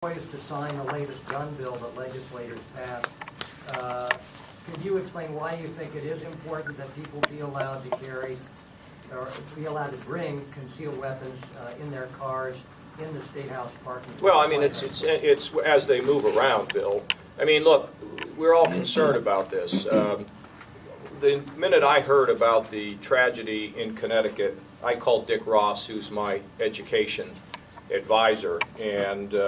Poised to sign the latest gun bill that legislators passed. Could you explain why you think it is important that people be allowed to carry or be allowed to bring concealed weapons in their cars in the State House parking lot? Well, I mean, it's as they move around, Bill. I mean, look, we're all concerned about this. The minute I heard about the tragedy in Connecticut, I called Dick Ross, who's my education advisor, and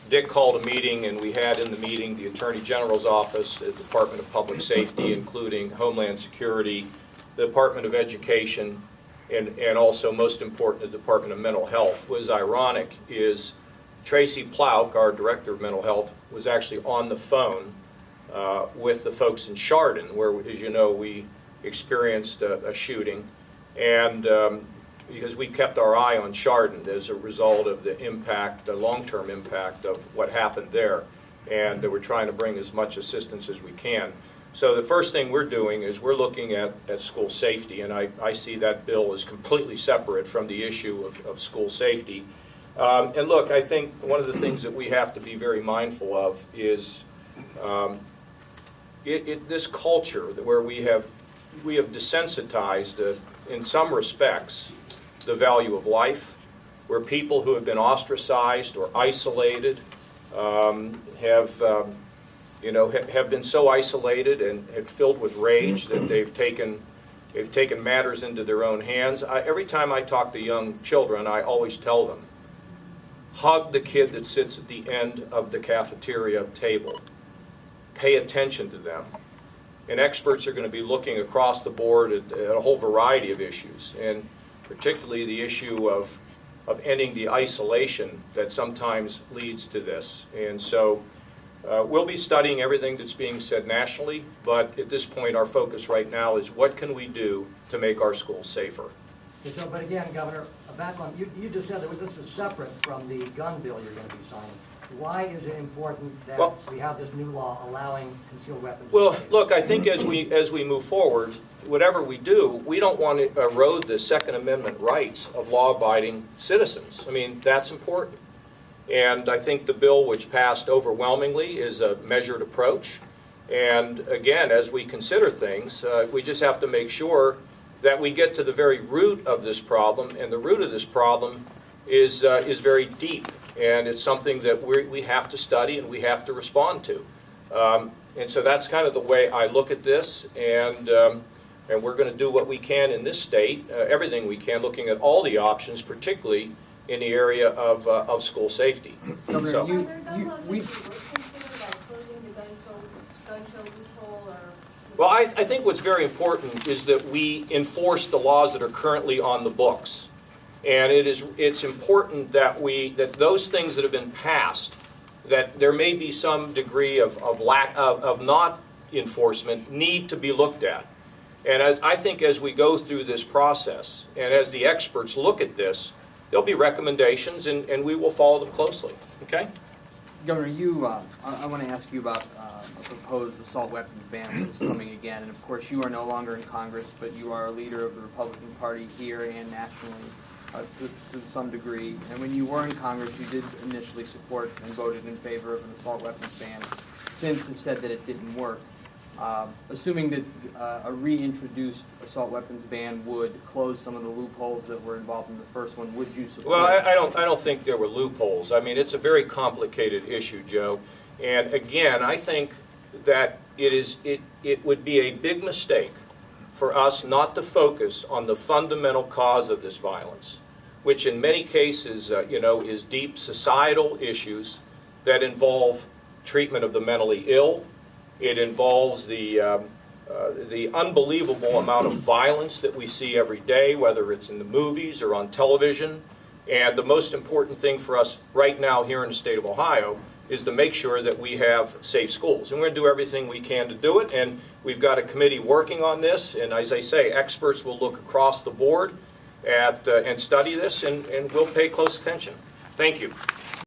Dick called a meeting, and we had in the meeting the Attorney General's office, the Department of Public Safety, including Homeland Security, the Department of Education, and also, most important, the Department of Mental Health. What is ironic is Tracy Plouk, our Director of Mental Health, was actually on the phone with the folks in Chardon, where, as you know, we experienced a shooting, and because we kept our eye on Chardon as a result of the impact, the long-term impact of what happened there, and we're trying to bring as much assistance as we can. So the first thing we're doing is we're looking at school safety, and I see that bill as completely separate from the issue of school safety. And look, I think one of the things that we have to be very mindful of is this culture where we have desensitized, in some respects, the value of life, where people who have been ostracized or isolated have been so isolated and filled with rage that they've taken matters into their own hands. Every time I talk to young children, I always tell them, hug the kid that sits at the end of the cafeteria table. Pay attention to them. And experts are going to be looking across the board at a whole variety of issues, and particularly the issue of ending the isolation that sometimes leads to this. And so we'll be studying everything that's being said nationally, but at this point our focus right now is what can we do to make our schools safer. So, but again, Governor, back on, you just said that this is separate from the gun bill you're going to be signing. Why is it important that we have this new law allowing concealed weapons? Well, look, I think as we move forward, whatever we do, we don't want to erode the Second Amendment rights of law-abiding citizens. I mean, that's important. And I think the bill, which passed overwhelmingly, is a measured approach. And again, as we consider things, we just have to make sure that we get to the very root of this problem, and the root of this problem is very deep. And it's something that we have to study and we have to respond to. And so that's kind of the way I look at this, and we're going to do what we can in this state, everything we can, looking at all the options, particularly in the area of school safety. Governor, So, well, I think what's very important is that we enforce the laws that are currently on the books. And it's important that those things that have been passed, that there may be some degree of not enforcement, need to be looked at. And I think as we go through this process, and as the experts look at this, there'll be recommendations, and we will follow them closely. Okay? Governor, I want to ask you about a proposed assault weapons ban that's coming again. And of course, you are no longer in Congress, but you are a leader of the Republican Party here and nationally. To some degree, and when you were in Congress, you did initially support and voted in favor of an assault weapons ban. Since have said that it didn't work. Assuming that a reintroduced assault weapons ban would close some of the loopholes that were involved in the first one, would you support? Well, I don't think there were loopholes. I mean, it's a very complicated issue, Joe. And again, I think that it would be a big mistake for us not to focus on the fundamental cause of this violence, which in many cases, is deep societal issues that involve treatment of the mentally ill. It involves the unbelievable amount of violence that we see every day, whether it's in the movies or on television. And the most important thing for us right now here in the state of Ohio is to make sure that we have safe schools. And we're going to do everything we can to do it, and we've got a committee working on this, and as I say, experts will look across the board and study this, and we'll pay close attention. Thank you.